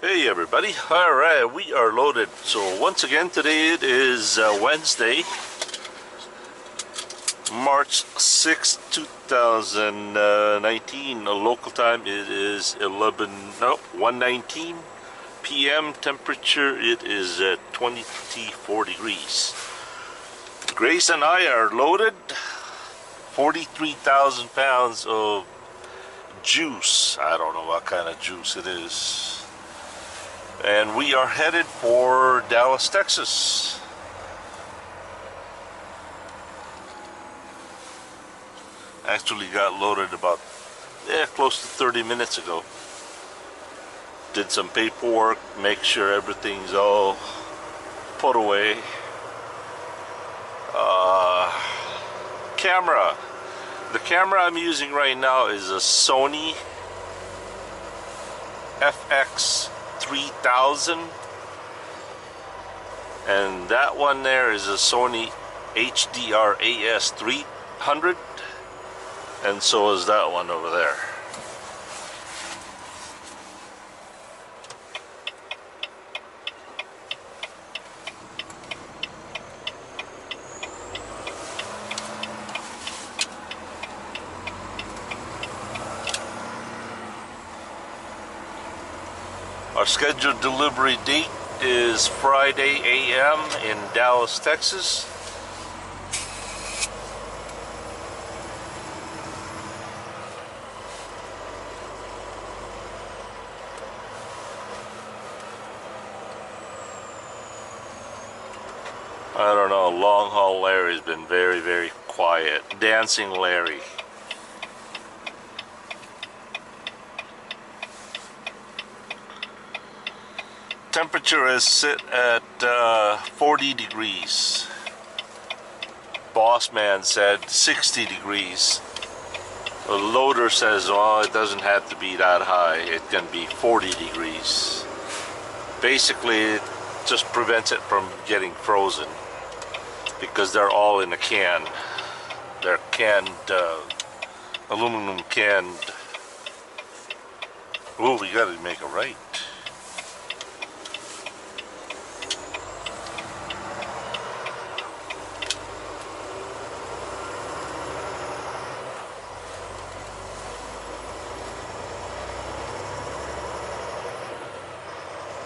Hey everybody, alright, we are loaded. So once again today it is Wednesday, March 6th, 2019. Local time it is 1:19 p.m. Temperature it is at 24 degrees. Grace and I are loaded. 43,000 pounds of juice. I don't know what kind of juice it is. And we are headed for Dallas, Texas. Actually got loaded about close to 30 minutes ago. Did some paperwork, make sure everything's all put away. Camera. The camera I'm using right now is a Sony FX3000, and that one there is a Sony HDR AS300, and so is that one over there. Our scheduled delivery date is Friday a.m. in Dallas, Texas. I don't know, Long Haul Larry's been very, very quiet. Dancing Larry. Temperature is set at 40 degrees. Boss man said 60 degrees. The loader says, well, it doesn't have to be that high. It can be 40 degrees. Basically, it just prevents it from getting frozen because they're all in a can. They're canned, aluminum canned. Ooh, we gotta make a right.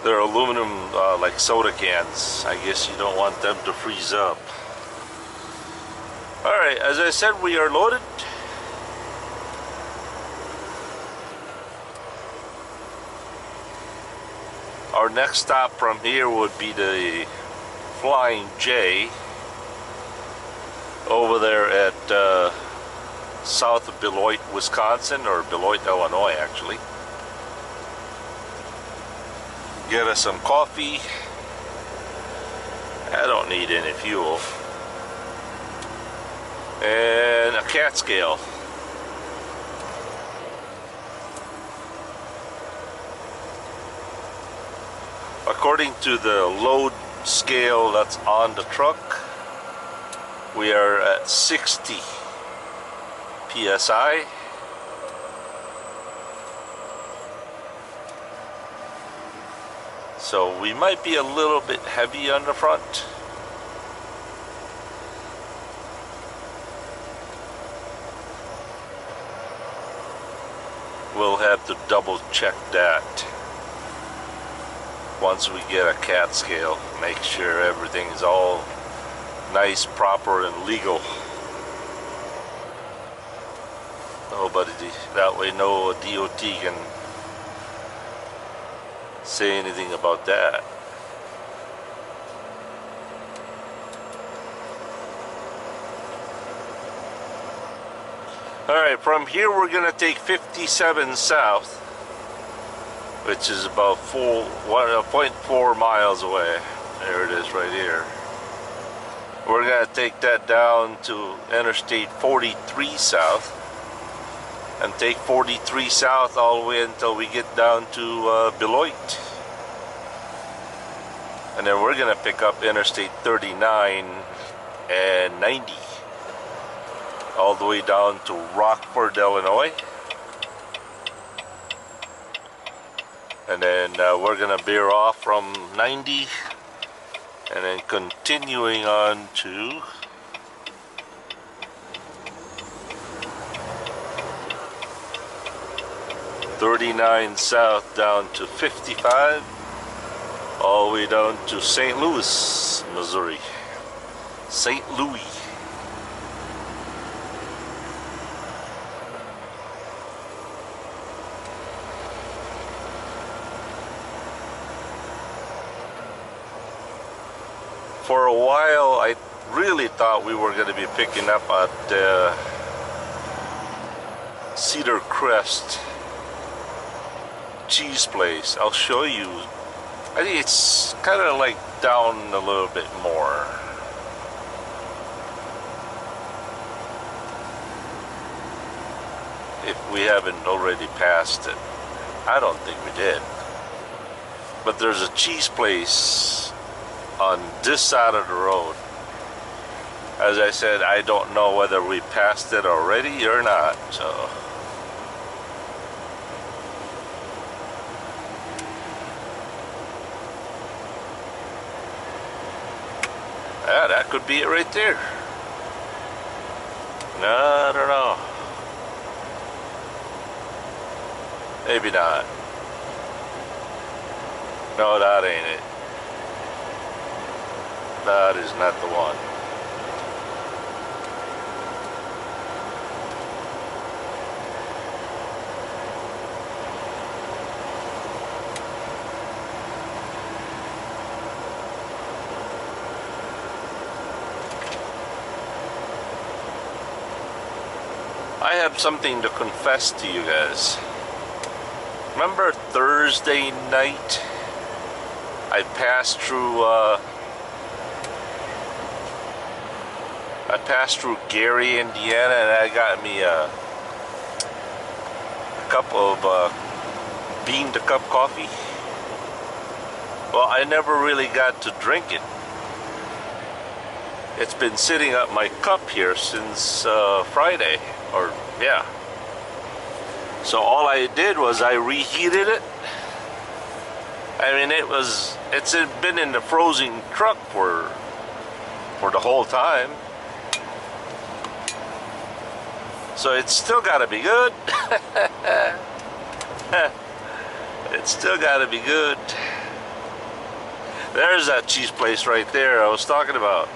They're aluminum, like soda cans. I guess you don't want them to freeze up. Alright, as I said, we are loaded. Our next stop from here would be the Flying J over there at south of Beloit, Wisconsin, or Beloit, Illinois, actually. Get us some coffee. I don't need any fuel. And a cat scale. According to the load scale that's on the truck, we are at 60 psi. So we might be a little bit heavy on the front. We'll have to double check that once we get a cat scale. Make sure everything's all nice, proper, and legal. Nobody, that way no DOT can say anything about that. Alright, from here we're gonna take 57 south, which is about 1.4 miles away. There it is right here. We're gonna take that down to Interstate 43 south, and take 43 south all the way until we get down to Beloit. And then we're gonna pick up Interstate 39 and 90 all the way down to Rockford, Illinois. and then we're gonna veer off from 90 and then continuing on to .39 south down to 55, all the way down to St. Louis, Missouri. St. Louis. For a while, I really thought we were going to be picking up at Cedar Crest cheese place. I'll show you. I think it's kind of like down a little bit more. If we haven't already passed it. I don't think we did. But there's a cheese place on this side of the road. As I said, I don't know whether we passed it already or not, so yeah, that could be it right there. No, I don't know. Maybe not. No, that ain't it. That is not the one. I have something to confess to you guys. Remember Thursday night? I passed through Gary, Indiana, and I got me a cup of bean to cup coffee. Well, I never really got to drink it. It's been sitting at my cup here since Friday, or yeah. So all I did was I reheated it. I mean, it's been in the frozen truck for the whole time. So it's still got to be good. It's still got to be good. There's that cheese place right there I was talking about.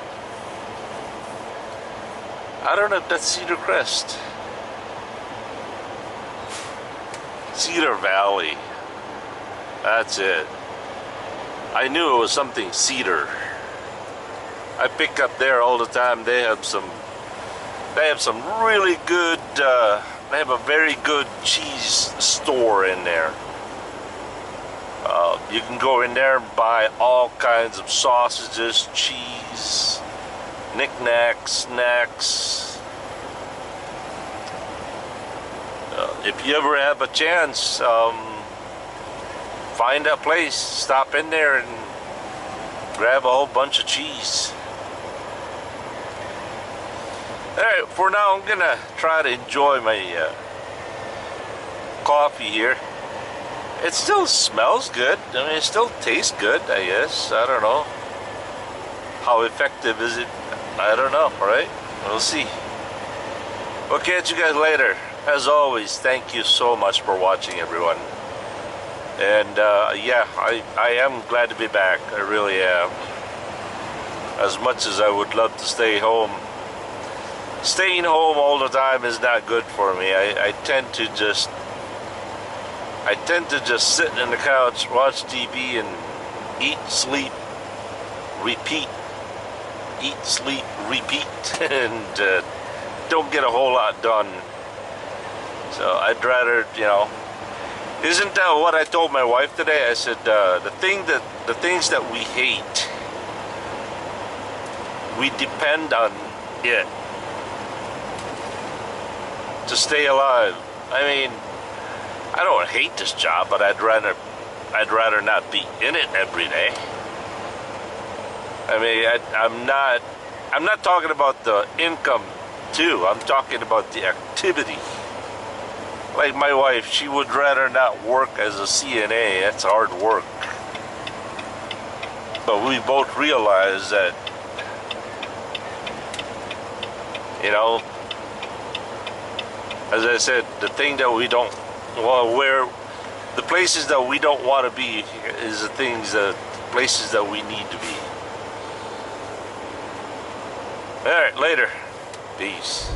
I don't know if that's Cedar Crest. Cedar Valley. That's it. I knew it was something cedar. I pick up there all the time. They have some really good, they have a very good cheese store in there. You can go in there and buy all kinds of sausages, cheese, knickknacks, snacks. If you ever have a chance, find a place, stop in there and grab a whole bunch of cheese. Alright, for now I'm gonna try to enjoy my coffee here. It still smells good. I mean, it still tastes good, I guess. I don't know. How effective is it? I don't know, right? We'll see. We'll catch you guys later. As always, thank you so much for watching, everyone. And yeah, I am glad to be back. I really am. As much as I would love to stay home, staying home all the time is not good for me. I tend to just sit on the couch, watch TV, and eat, sleep, repeat. Eat, sleep, repeat, and don't get a whole lot done. So I'd rather, you know. Isn't that what I told my wife today? I said the things that we hate, we depend on it to stay alive. I mean, I don't hate this job, but I'd rather not be in it every day. I mean, I'm not talking about the income too. I'm talking about the activity. like my wife, she would rather not work as a CNA. That's hard work. But we both realize that, you know, as I said, the thing that we don't, well, where the places that we don't want to be is the places that we need to be. All right, later. Peace.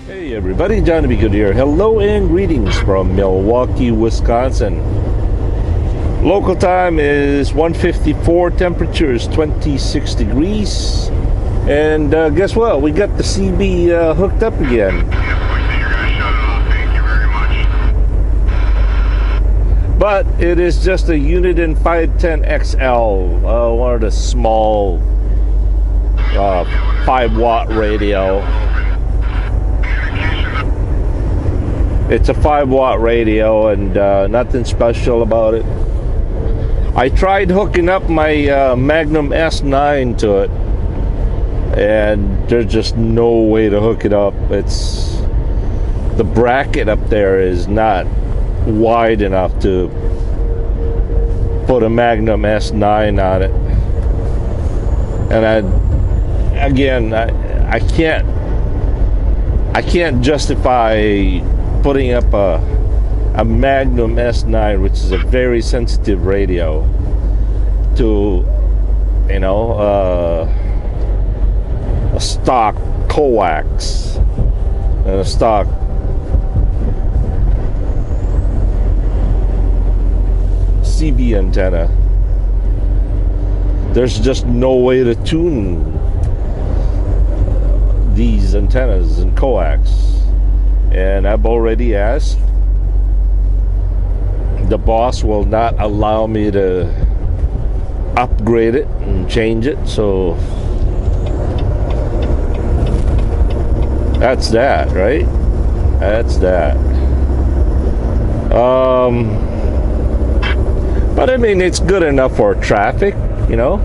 Hey everybody, John to be good here. Hello and greetings from Milwaukee, Wisconsin. Local time is 1:54, temperature is 26 degrees. And guess what? We got the CB hooked up again. But it is just a Uniden 510XL, one of the small 5-watt radio. It's a 5-watt radio and nothing special about it. I tried hooking up my Magnum S9 to it, and there's just no way to hook it up. It's the bracket up there is not wide enough to put a Magnum S9 on it. And I can't justify putting up a Magnum S9, which is a very sensitive radio, to, you know, a stock coax and a stock CB antenna. There's just no way to tune these antennas and coax. And I've already asked. The boss will not allow me to upgrade it and change it, so that's that, right? That's that. But I mean, it's good enough for traffic, you know.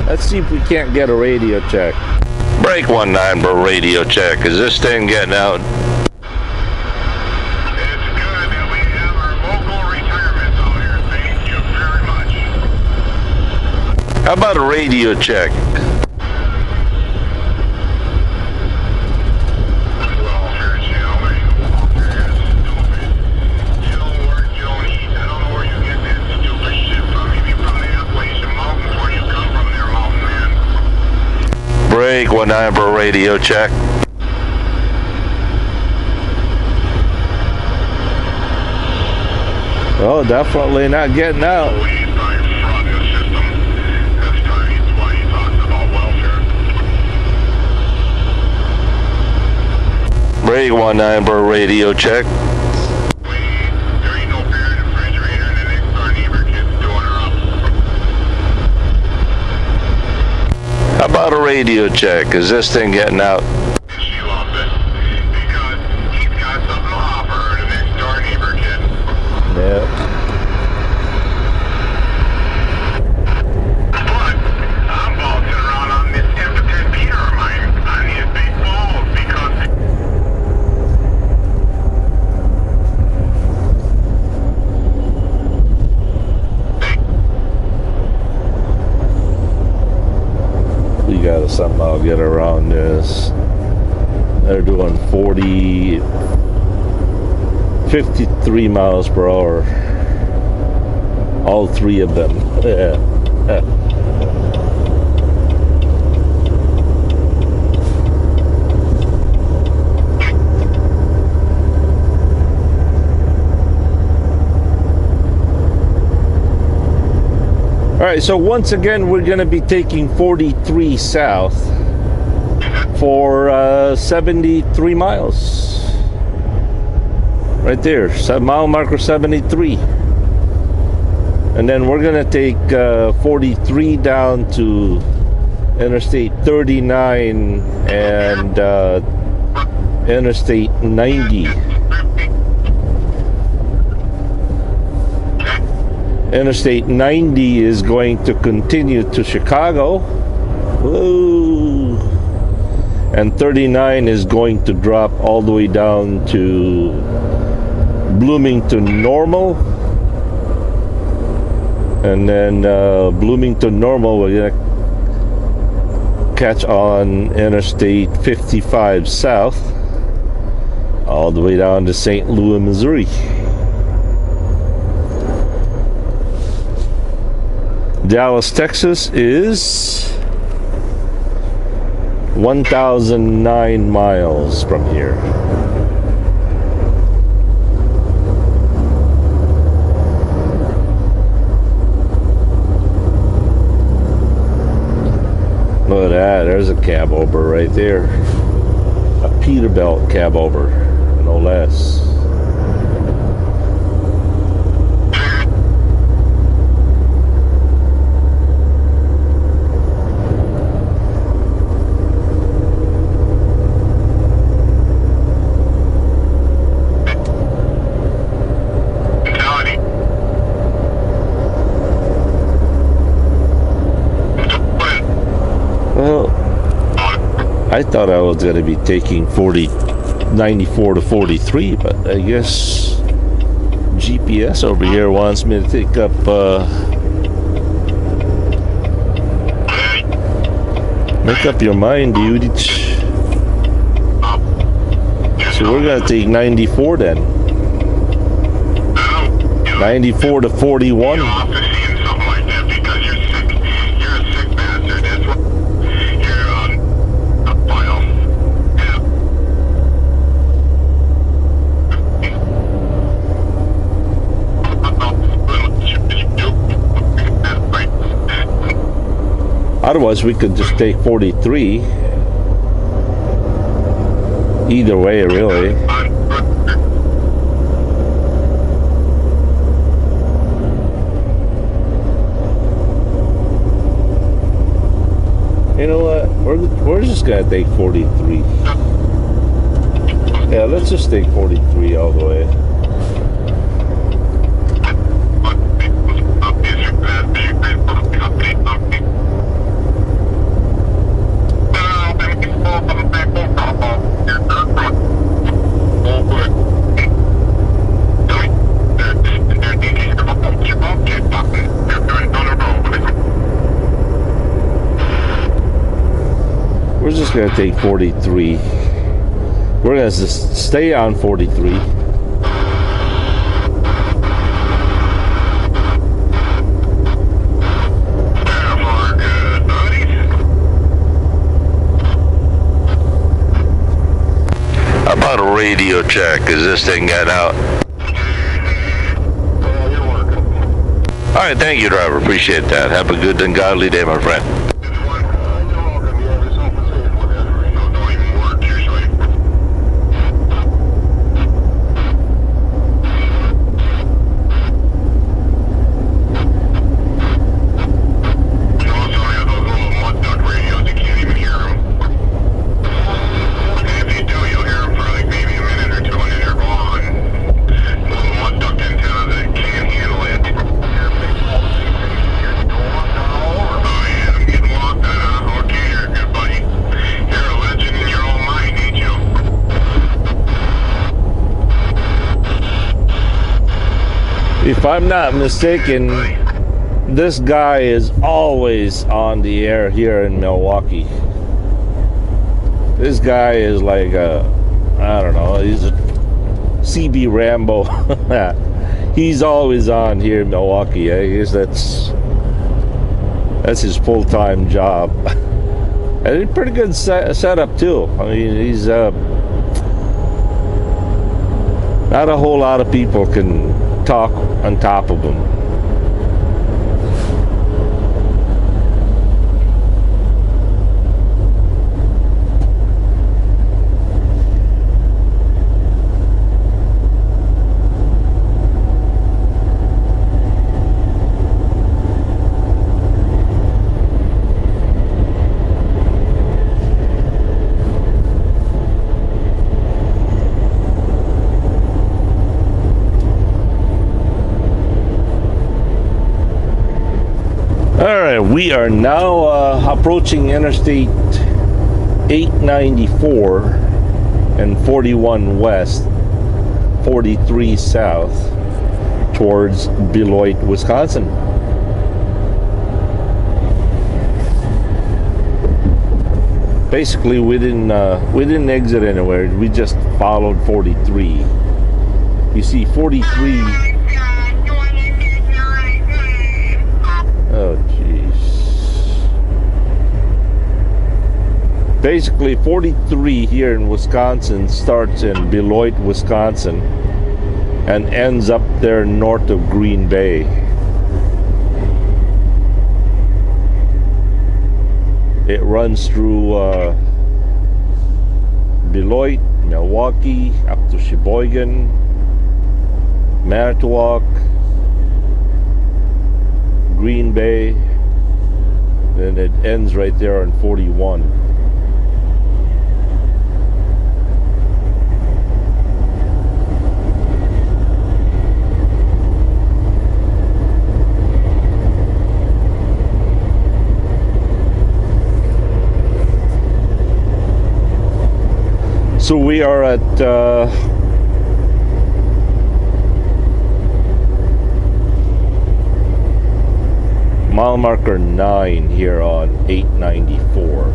Let's see if we can't get a radio check. Break 19 for radio check. Is this thing getting out? It's good that we have our local retirements out here. Thank you very much. How about a radio check? Welfare, Joe. Welfare is stupid. You don't work, you don't eat. I don't know where you get that stupid shit from. Maybe from the Appalachian Mountains where you come from there, mountain man. Break 19 for radio check. Oh, definitely not getting out. Break 19 for radio check. There ain't no beer in the refrigerator, and the next door neighbor kid's doing her up. How about a radio check? Is this thing getting out? She loves it because he's got something to offer her, the next door neighbor kid. Yeah. But I'm bouncing around on this impotent Peter of mine on his big balls because somehow get around this. They're doing 53 miles per hour. All three of them. All right, so once again, we're going to be taking 43 south for 73 miles. Right there, mile marker 73. And then we're going to take 43 down to Interstate 39 and Interstate 90. Interstate 90 is going to continue to Chicago. Woo. And 39 is going to drop all the way down to Bloomington Normal. And then Bloomington Normal, we're going to catch on Interstate 55 South all the way down to St. Louis, Missouri. Dallas, Texas is 1,009 miles from here. Look at that, there's a cab over right there. A Peterbilt cab over, no less. I thought I was going to be taking 94 to 43, but I guess GPS over here wants me to take up make up your mind, dude. So we're going to take 94 then. 94 to 41. Otherwise, we could just take 43. Either way, really. You know what? We're just gonna take 43. Yeah, let's just take 43 all the way. We're just going to take 43. We're going to just stay on 43. How about a radio check? Is this thing got out? All right, thank you, driver. Appreciate that. Have a good and godly day, my friend. If I'm not mistaken, this guy is always on the air here in Milwaukee. This guy is like I don't know, he's a CB Rambo. He's always on here in Milwaukee. I guess that's his full-time job. And it's a pretty good setup too. I mean, he's not a whole lot of people can talk on top of him. We are now approaching Interstate 894 and 41 west, 43 south towards Beloit, Wisconsin. Basically, we didn't exit anywhere. We just followed 43. You see 43. Oh, jeez. Basically, 43 here in Wisconsin starts in Beloit, Wisconsin, and ends up there north of Green Bay. It runs through Beloit, Milwaukee, up to Sheboygan, Manitowoc, Green Bay, and it ends right there on 41. So we are at mile marker 9 here on 894.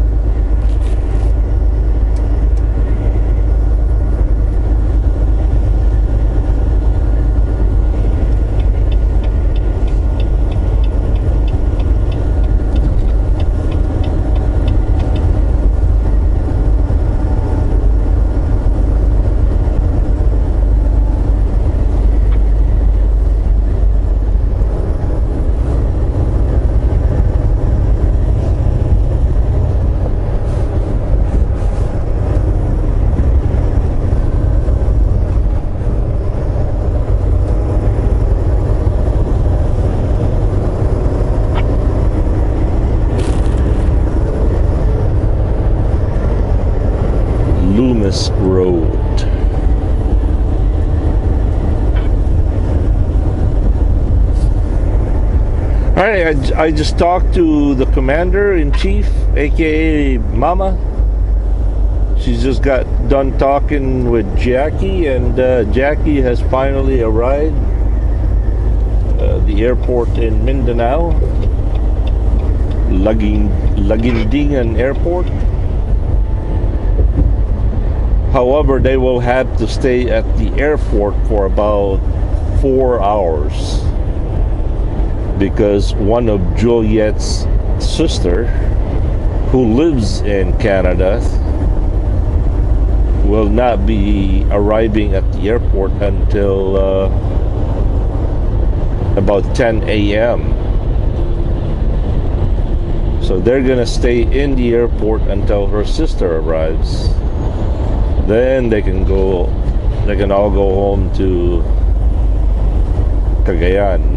Road. Alright, I just talked to the commander-in-chief, aka Mama. She's just got done talking with Jackie, and Jackie has finally arrived at the airport in Mindanao, Laguindingan Airport. However, they will have to stay at the airport for about 4 hours because one of Juliet's sister, who lives in Canada, will not be arriving at the airport until about 10 a.m. So they're gonna stay in the airport until her sister arrives. Then they can all go home to Cagayan.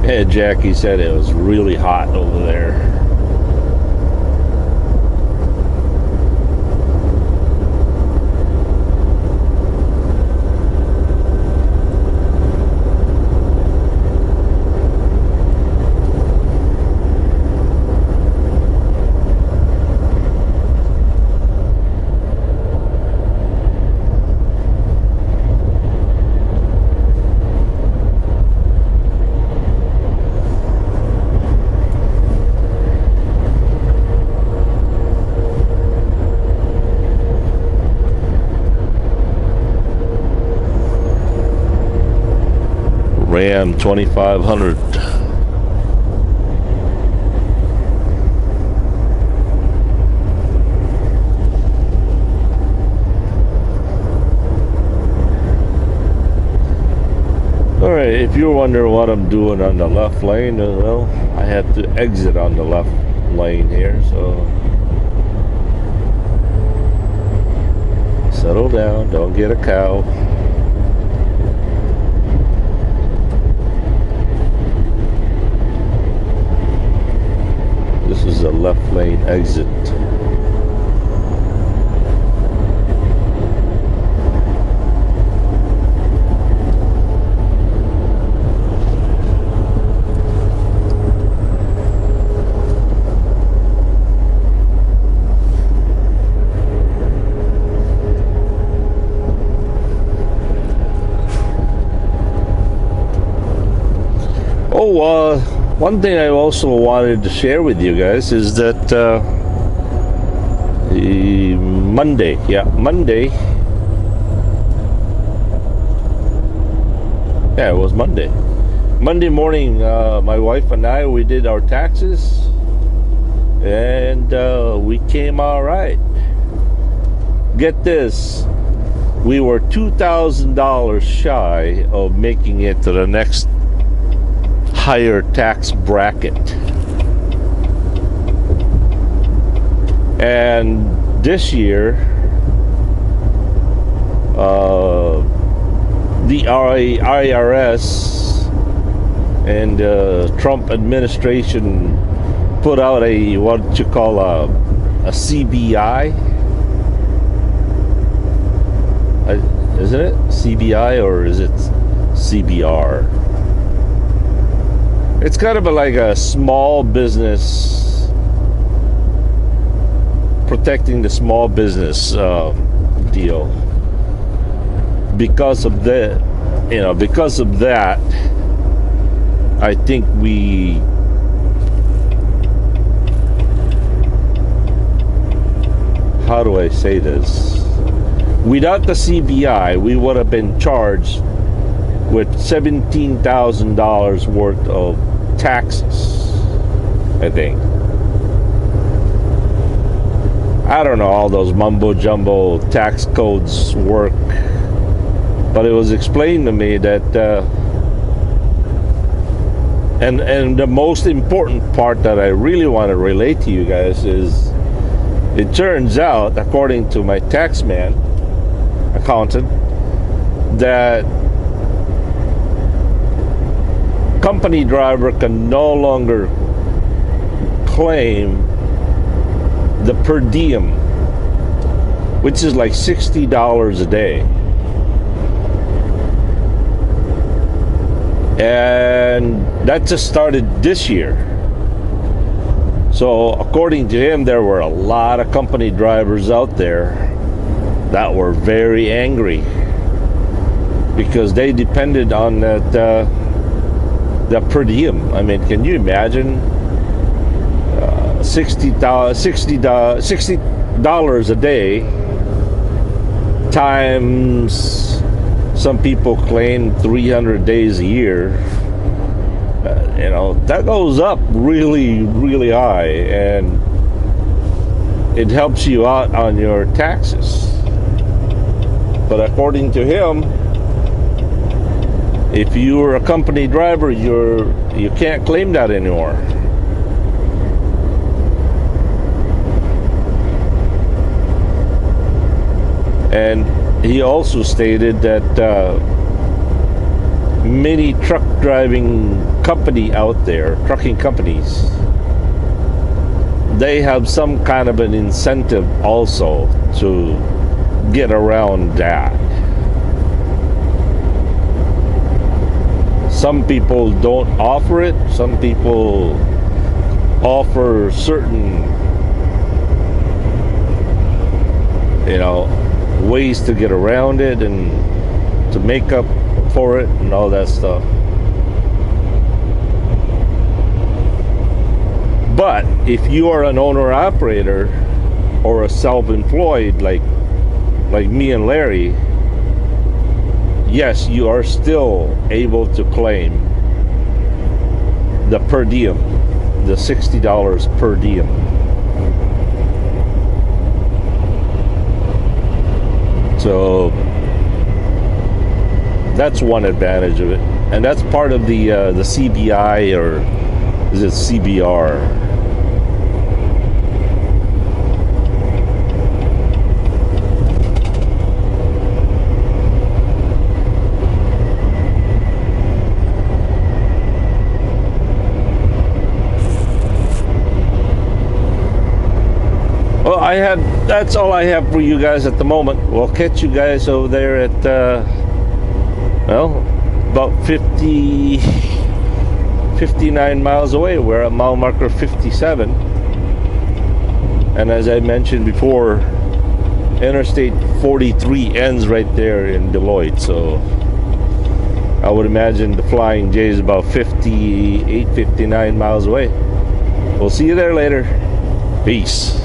Yeah, Jackie said it was really hot over there. am 2500. Alright, if you're wondering what I'm doing on the left lane, well, I had to exit on the left lane here, so settle down, don't get a cow. This is a left lane exit. Oh, one thing I also wanted to share with you guys is that Monday, it was Monday. Monday morning, my wife and I, we did our taxes, and we came all right. Get this, we were $2,000 shy of making it to the next higher tax bracket. And this year, the IRS and Trump administration put out a what you call a CBI, isn't it CBI or is it CBR? It's kind of like a small business, protecting the small business deal. Because of that, I think how do I say this? Without the CBI, we would have been charged with $17,000 worth of taxes, I think. I don't know how those mumbo jumbo tax codes work, but it was explained to me that and the most important part that I really want to relate to you guys is, it turns out, according to my taxman accountant, that company driver can no longer claim the per diem, which is like $60 a day. And that just started this year. So according to him, there were a lot of company drivers out there that were very angry because they depended on that the per diem. I mean, can you imagine $60 a day times, some people claim 300 days a year? That goes up really, really high, and it helps you out on your taxes. But according to him, if you're a company driver, you can't claim that anymore. And he also stated that many truck driving company out there, trucking companies, they have some kind of an incentive also to get around that. Some people don't offer it. Some people offer certain, ways to get around it and to make up for it and all that stuff. But if you are an owner-operator or a self-employed like me and Larry, yes, you are still able to claim the per diem, the $60 per diem. So that's one advantage of it, and that's part of the CBI, or is it CBR? Well, that's all I have for you guys at the moment. We'll catch you guys over there at well, about 59 miles away. We're at mile marker 57, and as I mentioned before, Interstate 43 ends right there in Beloit, so I would imagine the Flying J is about 58, 59 miles away. We'll see you there later. Peace.